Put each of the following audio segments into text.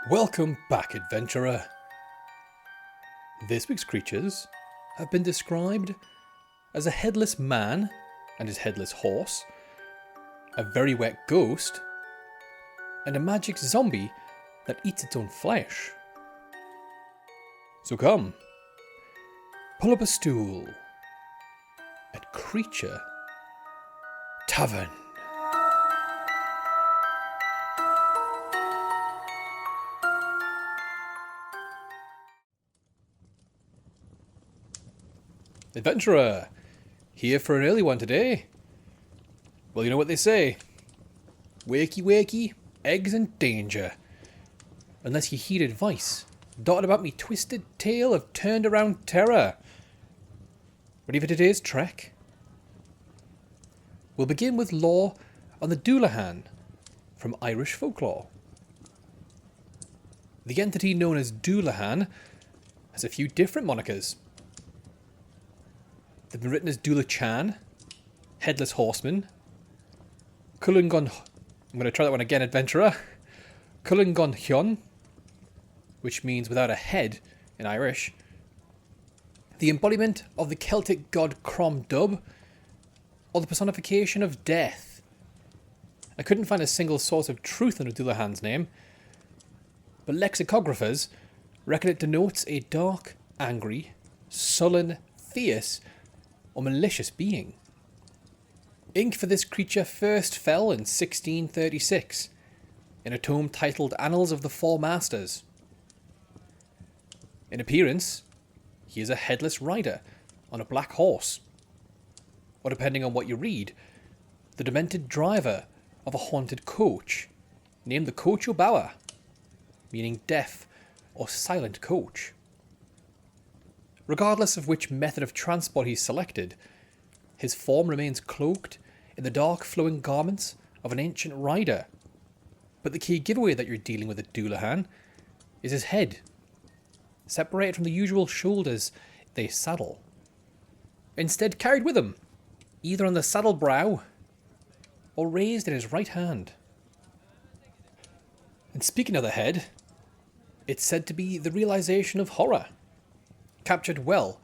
Welcome back, adventurer. This week's creatures have been described as a headless man and his headless horse, a very wet ghost, and a magic zombie that eats its own flesh. So come, pull up a stool at Creature Tavern. Adventurer, here for an early one today. Well, you know what they say. Wakey wakey, eggs and danger. Unless you heed advice, dotted about me twisted tale of turned around terror. Ready for today's trek? We'll begin with lore on the Dullahan from Irish folklore. The entity known as Dullahan has a few different monikers. They've been written as Dullahan, Headless Horseman, Cullingon... I'm going to try that one again, adventurer. Cullingon Hion, which means without a head in Irish. The embodiment of the Celtic god Crom Dub, or the personification of death. I couldn't find a single source of truth in Dullahan's name, but lexicographers reckon it denotes a dark, angry, sullen, fierce, or malicious being. Ink for this creature first fell in 1636, in a tome titled Annals of the Four Masters. In appearance, he is a headless rider on a black horse, or depending on what you read, the demented driver of a haunted coach, named the Coach O'Bower, meaning deaf or silent coach. Regardless of which method of transport he selected, his form remains cloaked in the dark flowing garments of an ancient rider. But the key giveaway that you're dealing with at Dullahan is his head, separated from the usual shoulders they saddle. Instead carried with him, either on the saddle brow or raised in his right hand. And speaking of the head, it's said to be the realization of horror, captured well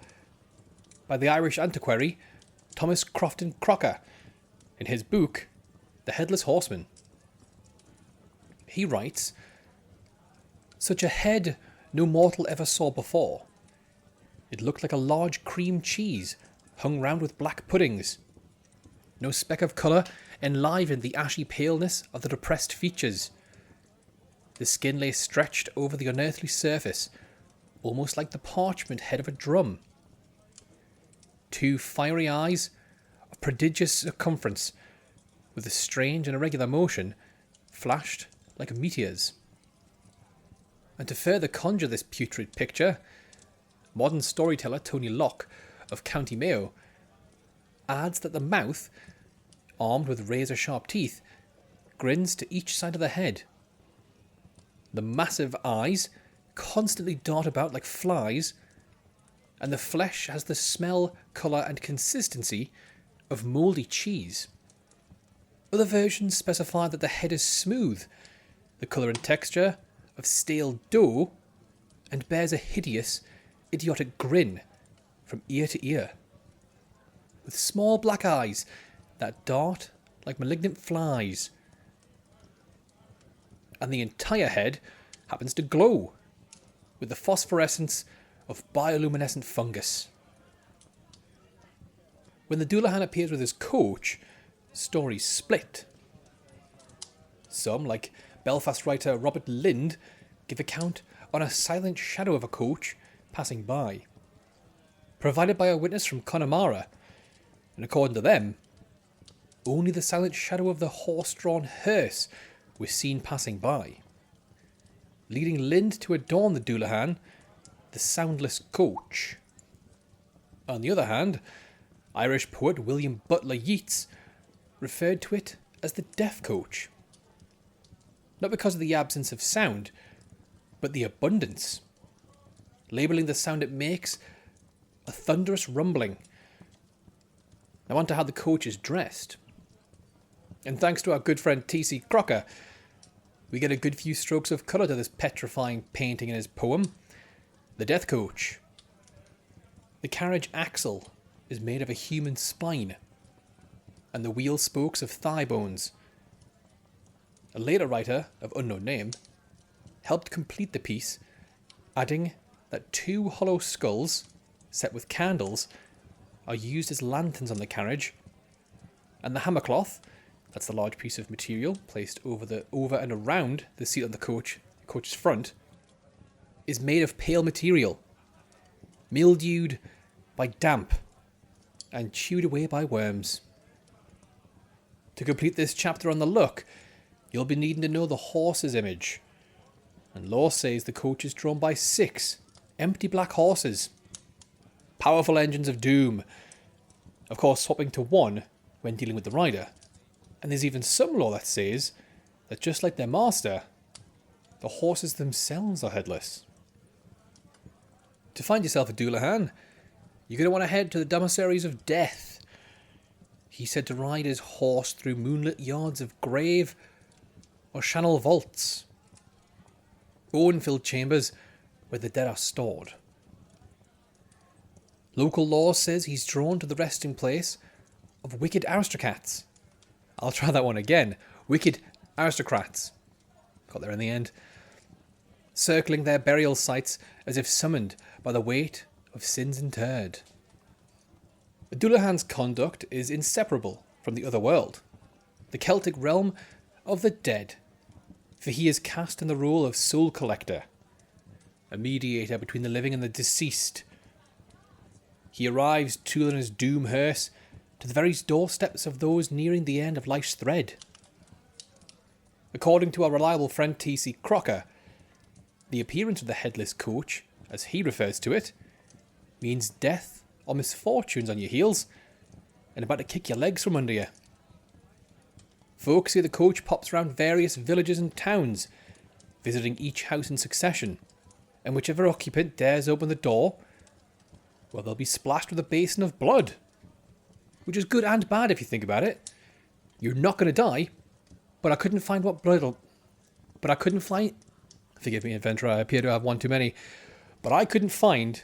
by the Irish antiquary Thomas Crofton Crocker in his book The Headless Horseman. He writes, "Such a head no mortal ever saw before. It looked like a large cream cheese hung round with black puddings. No speck of colour enlivened the ashy paleness of the depressed features. The skin lay stretched over the unearthly surface, almost like the parchment head of a drum. Two fiery eyes of prodigious circumference, with a strange and irregular motion, flashed like meteors." And to further conjure this putrid picture, modern storyteller Tony Locke of County Mayo adds that the mouth, armed with razor-sharp teeth, grins to each side of the head. The massive eyes constantly dart about like flies, and the flesh has the smell, colour and consistency of mouldy cheese. Other versions specify that the head is smooth, the colour and texture of stale dough, and bears a hideous, idiotic grin from ear to ear, with small black eyes that dart like malignant flies. And the entire head happens to glow with the phosphorescence of bioluminescent fungus. When the Dullahan appears with his coach, stories split. Some, like Belfast writer Robert Lind, give account on a silent shadow of a coach passing by, provided by a witness from Connemara, and according to them, only the silent shadow of the horse-drawn hearse was seen passing by, leading Lind to adorn the Dullahan, the soundless coach. On the other hand, Irish poet William Butler Yeats referred to it as the deaf coach, not because of the absence of sound, but the abundance, labelling the sound it makes a thunderous rumbling. Now on to how the coach is dressed. And thanks to our good friend T.C. Crocker, we get a good few strokes of colour to this petrifying painting in his poem, The Death Coach. The carriage axle is made of a human spine, and the wheel spokes of thigh bones. A later writer, of unknown name, helped complete the piece, adding that 2 hollow skulls, set with candles, are used as lanterns on the carriage, and the hammercloth, that's the large piece of material placed over and around the seat on the coach's front, is made of pale material, mildewed by damp and chewed away by worms. To complete this chapter on the look, you'll be needing to know the horse's image, and lore says the coach is drawn by 6 empty black horses, powerful engines of doom, of course swapping to 1 when dealing with the rider. And there's even some lore that says that just like their master, the horses themselves are headless. To find yourself a Dullahan, you're going to want to head to the Damasseries of Death. He's said to ride his horse through moonlit yards of grave or channel vaults, bone-filled chambers where the dead are stored. Local lore says he's drawn to the resting place of wicked aristocrats. I'll try that one again. Wicked aristocrats. Got there in the end. Circling their burial sites as if summoned by the weight of sins interred. Dullahan's conduct is inseparable from the other world, the Celtic realm of the dead, for he is cast in the role of soul collector, a mediator between the living and the deceased. He arrives tooling his doom hearse to the very doorsteps of those nearing the end of life's thread. According to our reliable friend T.C. Crocker, the appearance of the headless coach, as he refers to it, means death or misfortunes on your heels and about to kick your legs from under you. Folks say the coach pops around various villages and towns, visiting each house in succession, and whichever occupant dares open the door, well, they'll be splashed with a basin of blood. Which is good and bad if you think about it. You're not going to die, but I couldn't find what blood... But I couldn't find... Forgive me, adventurer, I appear to have one too many. But I couldn't find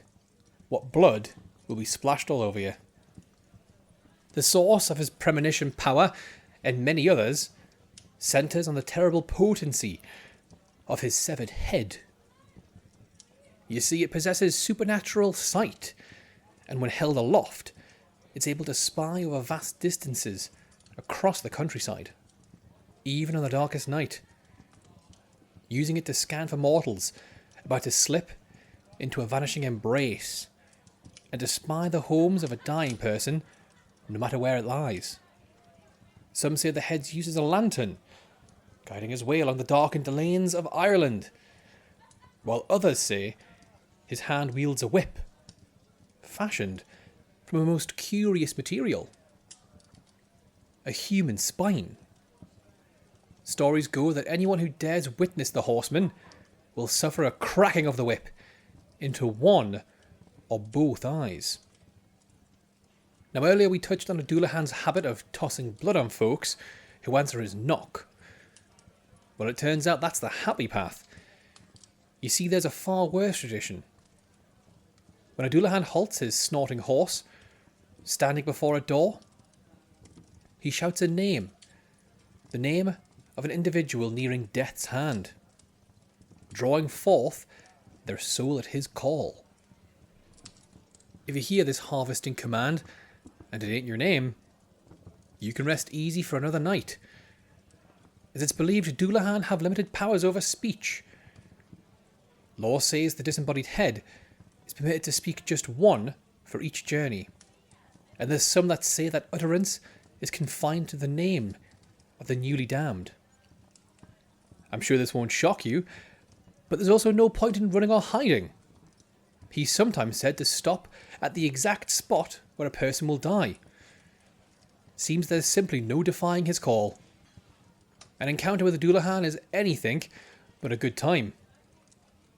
what blood will be splashed all over you. The source of his premonition power, and many others, centres on the terrible potency of his severed head. You see, it possesses supernatural sight, and when held aloft, it's able to spy over vast distances across the countryside, even on the darkest night, using it to scan for mortals about to slip into a vanishing embrace, and to spy the homes of a dying person, no matter where it lies. Some say the head's used as a lantern, guiding his way along the darkened lanes of Ireland, while others say his hand wields a whip, fashioned from a most curious material, a human spine. Stories go that anyone who dares witness the Horseman will suffer a cracking of the whip into one or both eyes. Now earlier we touched on a Dullahan's habit of tossing blood on folks who answer his knock. Well, it turns out that's the happy path. You see, there's a far worse tradition. When a Dullahan halts his snorting horse, standing before a door, he shouts a name, the name of an individual nearing death's hand, drawing forth their soul at his call. If you hear this harvesting command, and it ain't your name, you can rest easy for another night, as it's believed Dullahan have limited powers over speech. Lore says the disembodied head is permitted to speak just one for each journey, and there's some that say that utterance is confined to the name of the newly damned. I'm sure this won't shock you, but there's also no point in running or hiding. He's sometimes said to stop at the exact spot where a person will die. Seems there's simply no defying his call. An encounter with a Dullahan is anything but a good time,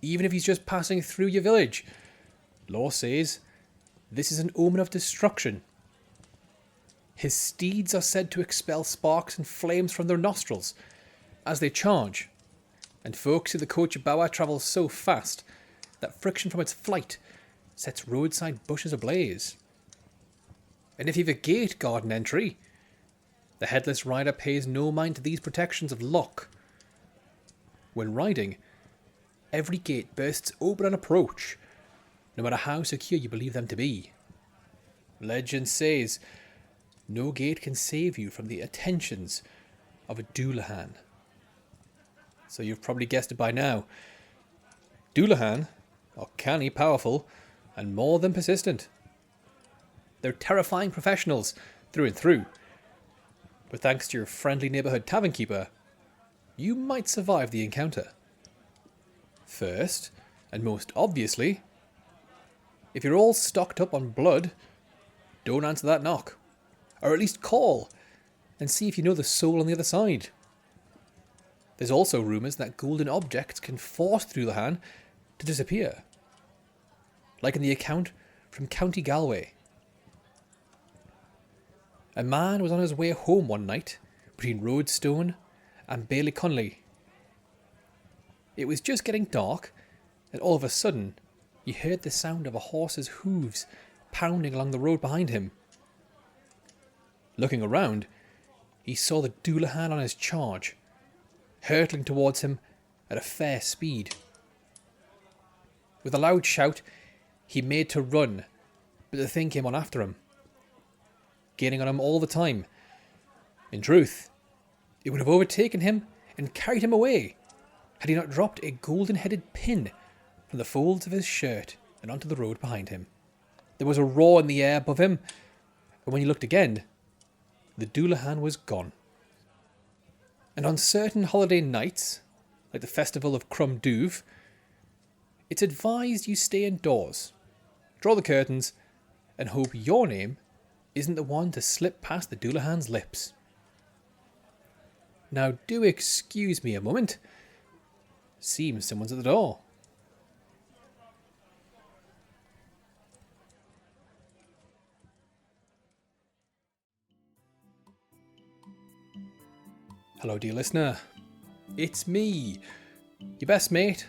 even if he's just passing through your village. Lore says this is an omen of destruction. His steeds are said to expel sparks and flames from their nostrils as they charge, and folks say the Cochabamba travels so fast that friction from its flight sets roadside bushes ablaze. And if you've a gate garden entry, the Headless rider pays no mind to these protections of lock. When riding, every gate bursts open on approach, no matter how secure you believe them to be. Legend says, no gate can save you from the attentions of a Dullahan. So you've probably guessed it by now. Dullahan are canny powerful and more than persistent. They're terrifying professionals through and through. But thanks to your friendly neighbourhood Tavernkeeper, you might survive the encounter. First, and most obviously, if you're all stocked up on blood, don't answer that knock. Or at least call and see if you know the soul on the other side. There's also rumours that golden objects can force Dullahan to disappear. Like in the account from County Galway. A man was on his way home one night between Roadstone and Ballyconley. It was just getting dark, and all of a sudden he heard the sound of a horse's hooves pounding along the road behind him. Looking around, he saw the Dullahan on his charge, hurtling towards him at a fair speed. With a loud shout, he made to run, but the thing came on after him, gaining on him all the time. In truth, it would have overtaken him and carried him away had he not dropped a golden-headed pin from the folds of his shirt and onto the road behind him. There was a roar in the air above him, and when he looked again, the Dullahan was gone. And on certain holiday nights, like the festival of Crum Duv, it's advised you stay indoors, draw the curtains, and hope your name isn't the one to slip past the Dullahan's lips. Now do excuse me a moment. Seems someone's at the door. Hello dear listener, it's me, your best mate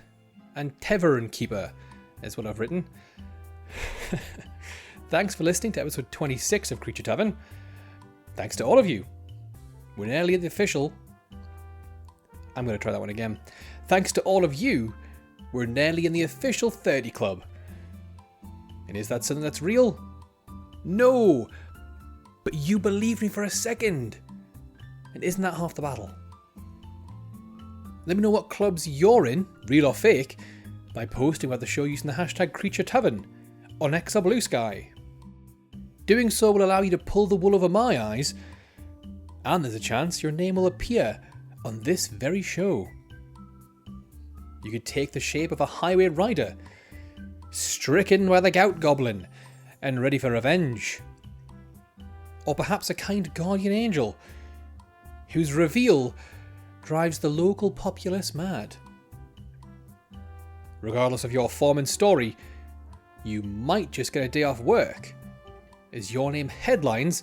and Tavernkeeper is what I've written. Thanks for listening to episode 26 of Creature Tavern. Thanks to all of you. We're nearly at the official... I'm going to try that one again. Thanks to all of you, we're nearly in the official 30 club. And is that something that's real? No! But you believed me for a second. And isn't that half the battle? Let me know what clubs you're in, real or fake, by posting about the show using the hashtag Creature Tavern on X or Blue Sky. Doing so will allow you to pull the wool over my eyes, and there's a chance your name will appear on this very show. You could take the shape of a highway rider, stricken by the gout goblin, and ready for revenge. Or perhaps a kind guardian angel, whose reveal drives the local populace mad. Regardless of your form and story, you might just get a day off work, as your name headlines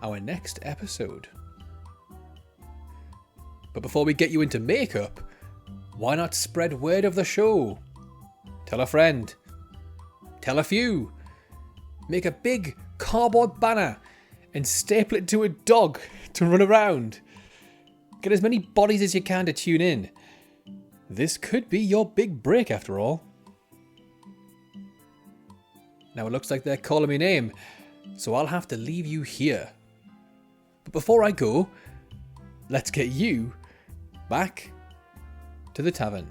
our next episode. But before we get you into makeup, why not spread word of the show? Tell a friend. Tell a few. Make a big cardboard banner and staple it to a dog to run around. Get as many bodies as you can to tune in. This could be your big break after all. Now it looks like they're calling me name, so I'll have to leave you here. But before I go, let's get you back to the tavern.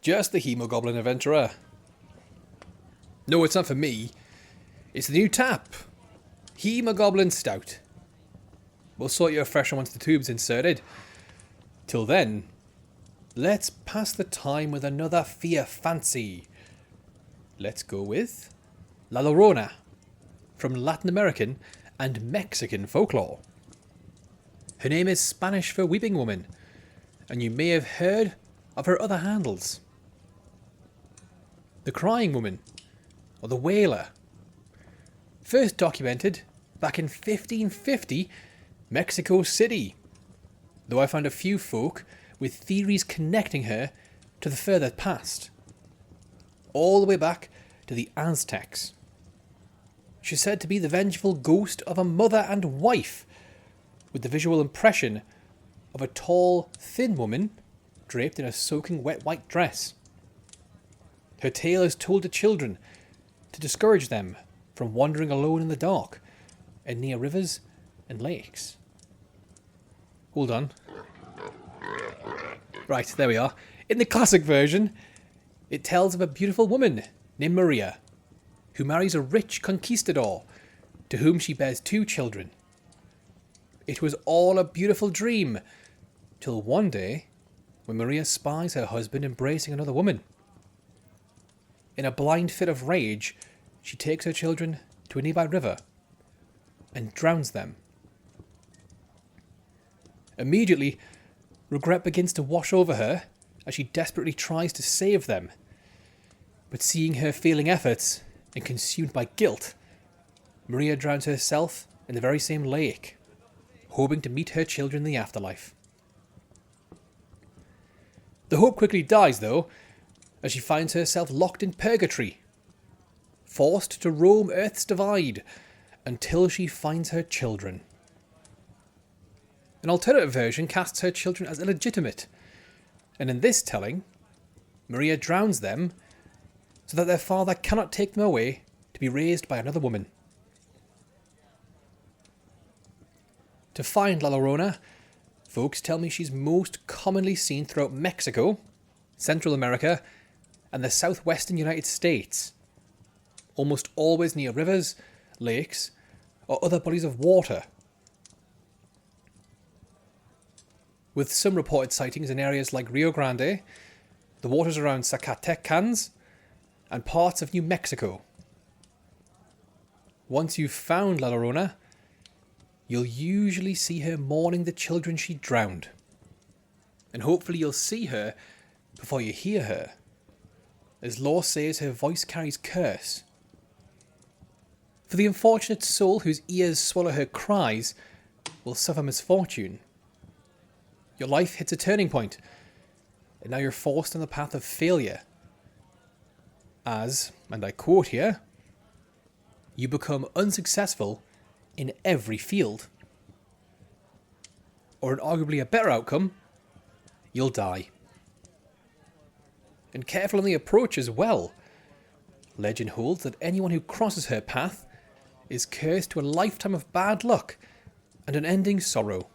Just the Hemogoblin Adventurer. No, it's not for me. It's the new tap. Hemogoblin Stout. We'll sort you a fresh one once the tube's inserted. Till then, let's pass the time with another fear fancy. Let's go with La Llorona, from Latin American and Mexican folklore. Her name is Spanish for weeping woman, and you may have heard of her other handles. The crying woman, or the wailer. first documented back in 1550, Mexico City, though I found a few folk with theories connecting her to the further past, all the way back to the Aztecs. She's said to be the vengeful ghost of a mother and wife, with the visual impression of a tall, thin woman draped in a soaking wet white dress. Her tale is told to children to discourage them from wandering alone in the dark and near rivers and lakes. Hold on. Right, there we are. In the classic version, it tells of a beautiful woman named Maria, who marries a rich conquistador, to whom she bears 2 children. It was all a beautiful dream, till one day, when Maria spies her husband embracing another woman. In a blind fit of rage, she takes her children to a nearby river and drowns them. Immediately, regret begins to wash over her as she desperately tries to save them. But seeing her failing efforts and consumed by guilt, Maria drowns herself in the very same lake, hoping to meet her children in the afterlife. The hope quickly dies, though, as she finds herself locked in purgatory, forced to roam Earth's divide until she finds her children. An alternative version casts her children as illegitimate, and in this telling, Maria drowns them so that their father cannot take them away to be raised by another woman. To find La Llorona, folks tell me she's most commonly seen throughout Mexico, Central America, and the southwestern United States, almost always near rivers, lakes, or other bodies of water, with some reported sightings in areas like Rio Grande, the waters around Zacatecas, and parts of New Mexico. Once you've found La Llorona, you'll usually see her mourning the children she drowned, and hopefully you'll see her before you hear her, as lore says her voice carries curse. For the unfortunate soul whose ears swallow her cries will suffer misfortune. Your life hits a turning point, and now you're forced on the path of failure. As, and I quote here, you become unsuccessful in every field. Or, in arguably a better outcome, you'll die. And careful on the approach as well. Legend holds that anyone who crosses her path is cursed to a lifetime of bad luck and unending sorrow.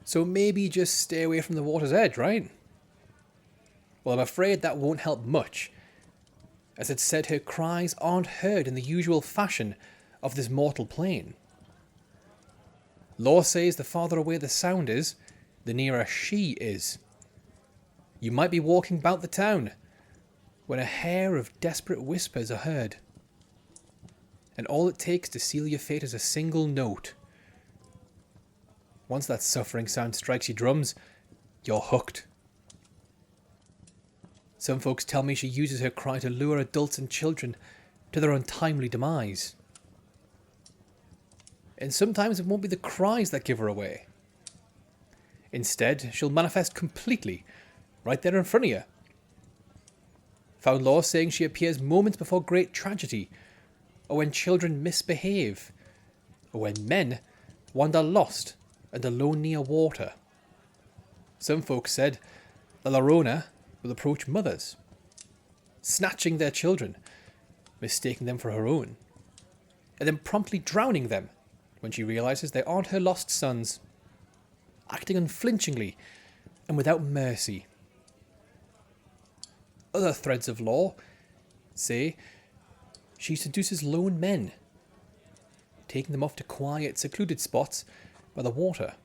So maybe just stay away from the water's edge, right? Well, I'm afraid that won't help much, as it's said her cries aren't heard in the usual fashion of this mortal plane. Lore says the farther away the sound is, the nearer she is. You might be walking about the town when a hair of desperate whispers are heard, and all it takes to seal your fate is a single note. Once that suffering sound strikes your drums, you're hooked. Some folks tell me she uses her cry to lure adults and children to their untimely demise. And sometimes it won't be the cries that give her away. Instead, she'll manifest completely, right there in front of you. Found lore saying she appears moments before great tragedy, or when children misbehave, or when men wander lost and alone near water. Some folks said La Llorona will approach mothers, snatching their children, mistaking them for her own, and then promptly drowning them when she realises they aren't her lost sons, acting unflinchingly and without mercy. Other threads of lore say she seduces lone men, taking them off to quiet, secluded spots by the water,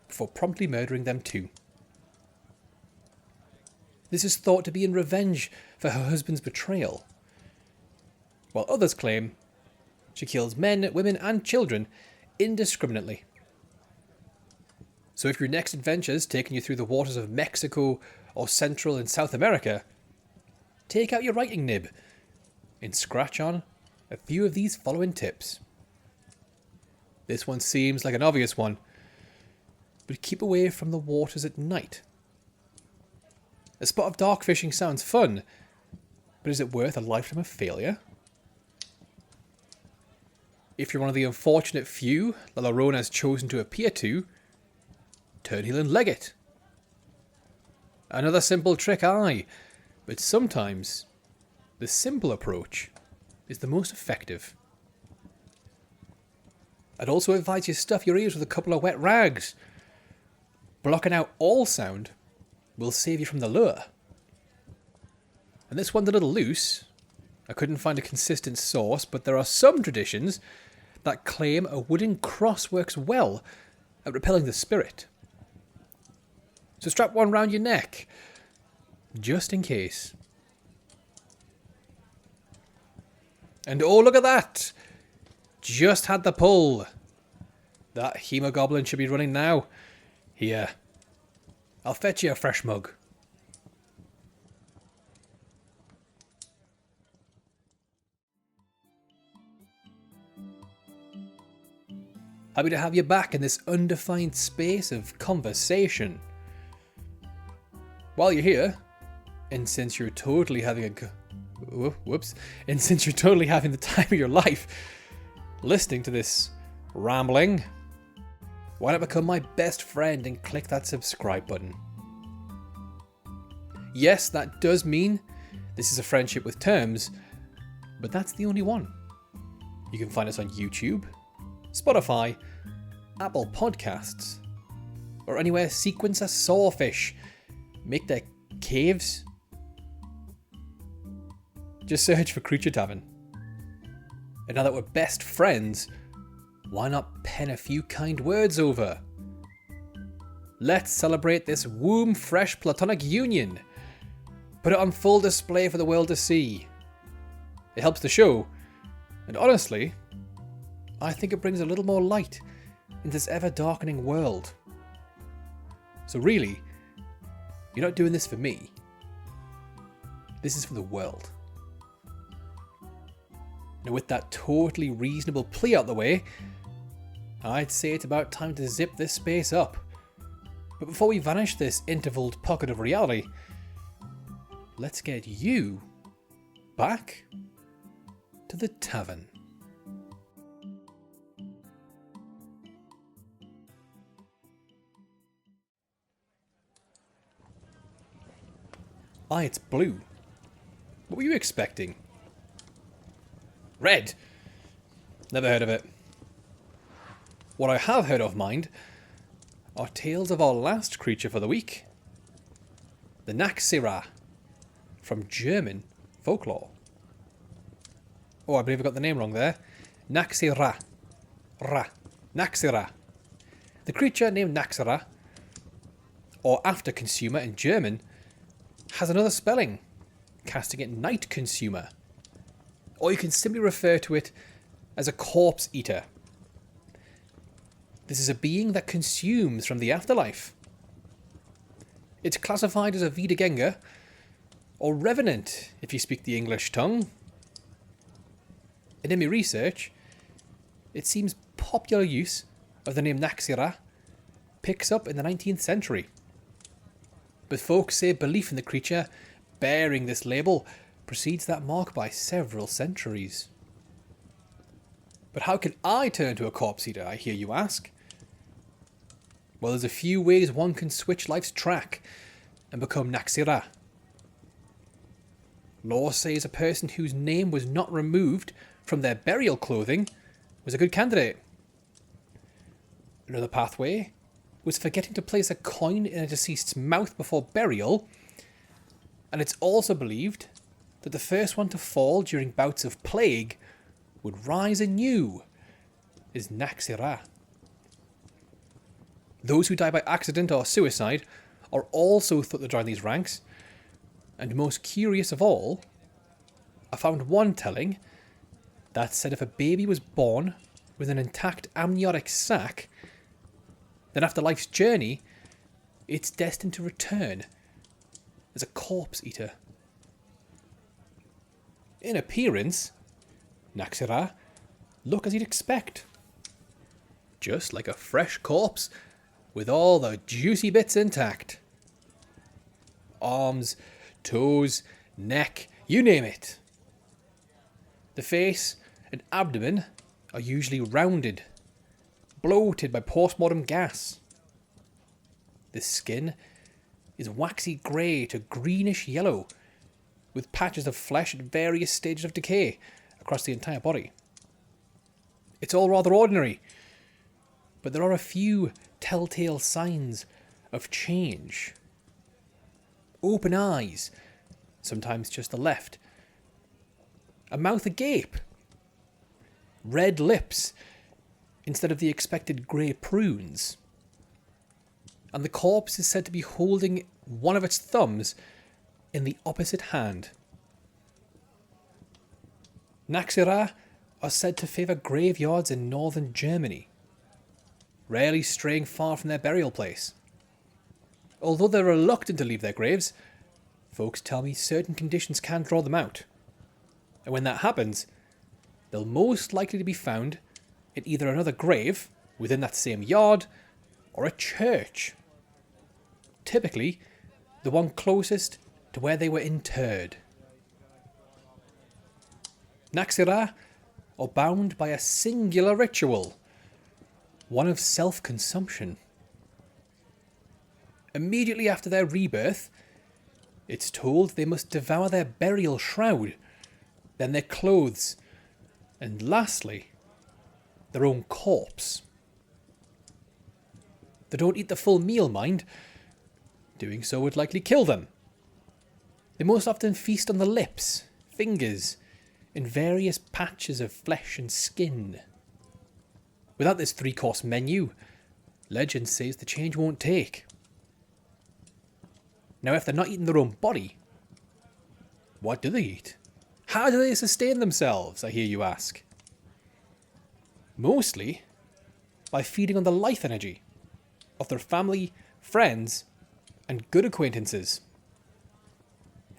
before promptly murdering them too. This is thought to be in revenge for her husband's betrayal, while others claim she kills men, women and children indiscriminately. So if your next adventure's taking you through the waters of Mexico or Central and South America, take out your writing nib and scratch on a few of these following tips. This one seems like an obvious one, but keep away from the waters at night. A spot of dark fishing sounds fun, but is it worth a lifetime of failure? If you're one of the unfortunate few that Llorona has chosen to appear to, turn heel and leg it. Another simple trick, aye, but sometimes the simple approach is the most effective. I'd also advise you stuff your ears with a couple of wet rags. Blocking out all sound will save you from the lure. And this one's a little loose. I couldn't find a consistent source, but there are some traditions that claim a wooden cross works well at repelling the spirit. So strap one round your neck, just in case. And oh, look at that! Just had the pull. That hemogoblin should be running now. Here, I'll fetch you a fresh mug. Happy to have you back in this undefined space of conversation. While you're here, and since you're totally having since you're totally having the time of your life listening to this rambling, why not become my best friend and click that subscribe button? Yes, that does mean this is a friendship with terms, but that's the only one. You can find us on YouTube, Spotify, Apple Podcasts, or anywhere sequence a sawfish make their caves. Just search for Creature Tavern. And now that we're best friends, why not pen a few kind words over? Let's celebrate this womb-fresh platonic union. Put it on full display for the world to see. It helps the show, and honestly, I think it brings a little more light in this ever-darkening world. So really, you're not doing this for me. This is for the world. Now, with that totally reasonable plea out the way, I'd say it's about time to zip this space up. But before we vanish this intervaled pocket of reality, let's get you back to the tavern. Aye, it's blue. What were you expecting? Red? Never heard of it. What I have heard of, mind, are tales of our last creature for the week. The Nachzehrer, from German Folklore. Oh, I believe I got the name wrong there. Nachzehrer. Nachzehrer. The creature named Nachzehrer, or after consumer in German, has another spelling, casting it night consumer. Or you can simply refer to it as a corpse eater. This is a being that consumes from the afterlife. It's classified as a Wiedergänger, or revenant if you speak the English tongue. And in my research, it seems popular use of the name Nachzehrer picks up in the 19th century. But folks say belief in the creature bearing this label precedes that mark by several centuries. But how can I turn to a corpse eater, I hear you ask? Well, there's a few ways one can switch life's track and become Nachzehrer. Law says a person whose name was not removed from their burial clothing was a good candidate. Another pathway was forgetting to place a coin in a deceased's mouth before burial, and it's also believed that the first one to fall during bouts of plague would rise anew as Nachzehrer. Those who die by accident or suicide are also thought to join these ranks, and most curious of all, I found one telling that said if a baby was born with an intact amniotic sac, then after life's journey, it's destined to return as a corpse eater. In appearance, Nachzehrer look as you'd expect. Just like a fresh corpse, with all the juicy bits intact. Arms, toes, neck, you name it. The face and abdomen are usually rounded, bloated by post-mortem gas. The skin is waxy grey to greenish yellow, with patches of flesh at various stages of decay across the entire body. It's all rather ordinary, but there are a few telltale signs of change. Open eyes, sometimes just the left. A mouth agape. Red lips instead of the expected grey prunes. And the corpse is said to be holding one of its thumbs in the opposite hand. Nachzehrer are said to favour graveyards in northern Germany, rarely straying far from their burial place. Although they're reluctant to leave their graves, folks tell me certain conditions can draw them out. And when that happens, they'll most likely to be found in either another grave within that same yard or a church. Typically, the one closest to where they were interred. Nachzehrer are bound by a singular ritual, one of self-consumption. Immediately after their rebirth, it's told they must devour their burial shroud, then their clothes, and lastly, their own corpse. They don't eat the full meal, mind. Doing so would likely kill them. They most often feast on the lips, fingers, and various patches of flesh and skin. Without this 3-course menu, legend says the change won't take. Now, if they're not eating their own body, what do they eat? How do they sustain themselves, I hear you ask? Mostly by feeding on the life energy of their family, friends, and good acquaintances.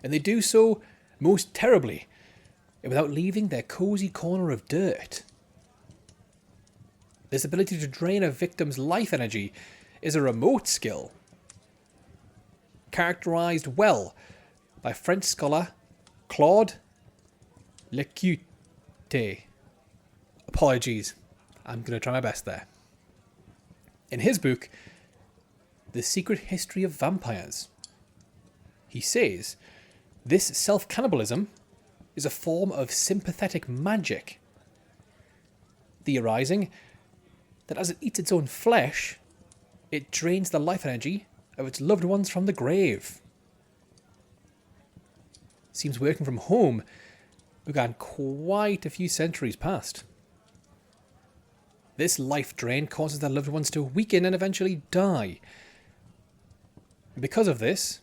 And they do so most terribly and without leaving their cosy corner of dirt. This ability to drain a victim's life energy is a remote skill, characterised well by French scholar Claude Lecoute. Apologies, I'm going to try my best there. In his book, The Secret History of Vampires, he says this self-cannibalism is a form of sympathetic magic, theorising that as it eats its own flesh, it drains the life energy of its loved ones from the grave. Seems working from home began quite a few centuries past. This life drain causes their loved ones to weaken and eventually die. Because of this,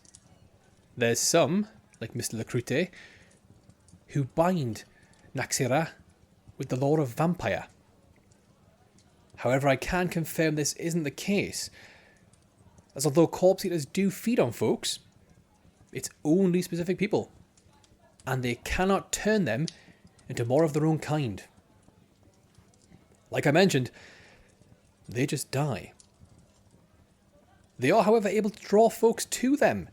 there's some, like Mr. Lecoute, who bind Nachzehrer with the lore of vampire. However, I can confirm this isn't the case, as although corpse eaters do feed on folks, it's only specific people, and they cannot turn them into more of their own kind. Like I mentioned, they just die. They are, however, able to draw folks to them,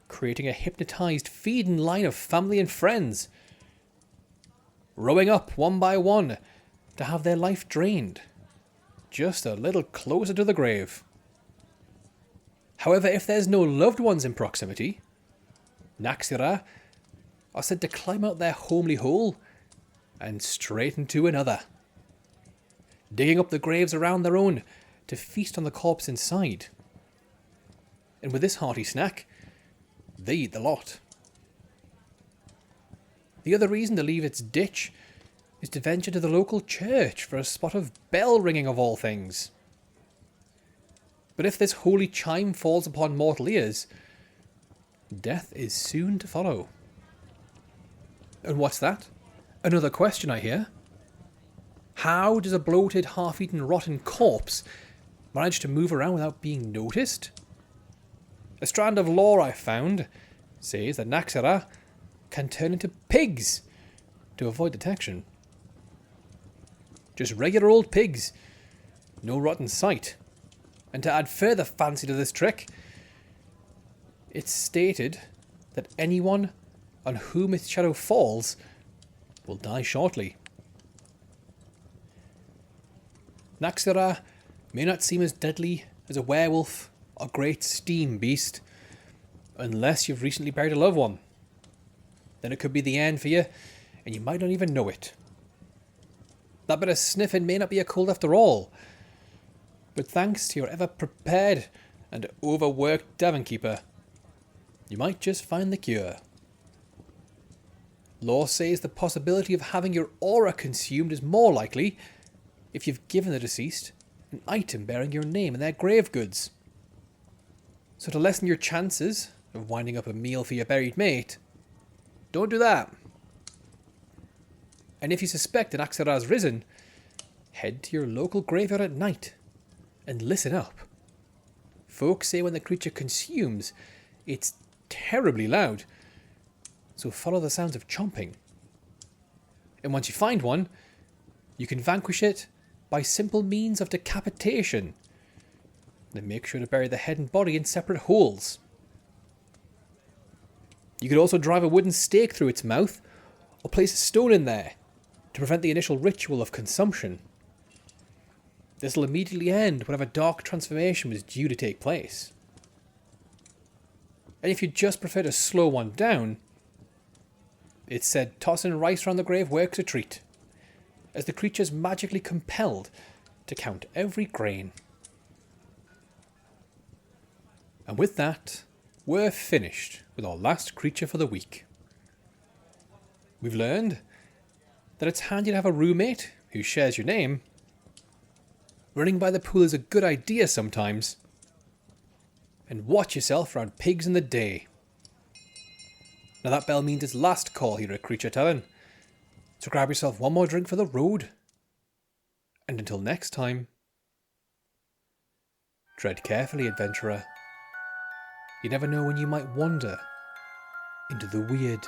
creating a hypnotised feeding line of family and friends, rowing up one by one to have their life drained, just a little closer to the grave. However, if there's no loved ones in proximity, Nachzehrer are said to climb out their homely hole and straight into another, digging up the graves around their own to feast on the corpse inside. And with this hearty snack, they eat the lot. The other reason to leave its ditch is to venture to the local church for a spot of bell ringing of all things. But if this holy chime falls upon mortal ears, death is soon to follow. And what's that? Another question I hear. How does a bloated, half-eaten, rotten corpse manage to move around without being noticed? A strand of lore I found says that Nachzehrer can turn into pigs to avoid detection. Just regular old pigs, no rotten sight. And to add further fancy to this trick, it's stated that anyone on whom its shadow falls will die shortly. Nachzehrer may not seem as deadly as a werewolf or great steam beast, unless you've recently buried a loved one. Then it could be the end for you, and you might not even know it. That bit of sniffing may not be a cold after all, but thanks to your ever-prepared and overworked Tavernkeeper, you might just find the cure. Lore says the possibility of having your aura consumed is more likely if you've given the deceased an item bearing your name and their grave goods. So to lessen your chances of winding up a meal for your buried mate, don't do that. And if you suspect an Nachzehrer has risen, head to your local graveyard at night and listen up. Folks say when the creature consumes, it's terribly loud, so follow the sounds of chomping. And once you find one, you can vanquish it by simple means of decapitation. Then make sure to bury the head and body in separate holes. You could also drive a wooden stake through its mouth, or place a stone in there to prevent the initial ritual of consumption. This will immediately end whatever dark transformation was due to take place. And if you just prefer to slow one down, it's said tossing rice around the grave works a treat, as the creature's magically compelled to count every grain. And with that, we're finished with our last creature for the week. We've learned that it's handy to have a roommate who shares your name. Running by the pool is a good idea sometimes. And watch yourself around pigs in the day. Now that bell means it's last call here at Creature Tavern. So grab yourself one more drink for the road. And until next time, tread carefully, adventurer. You never know when you might wander into the weird.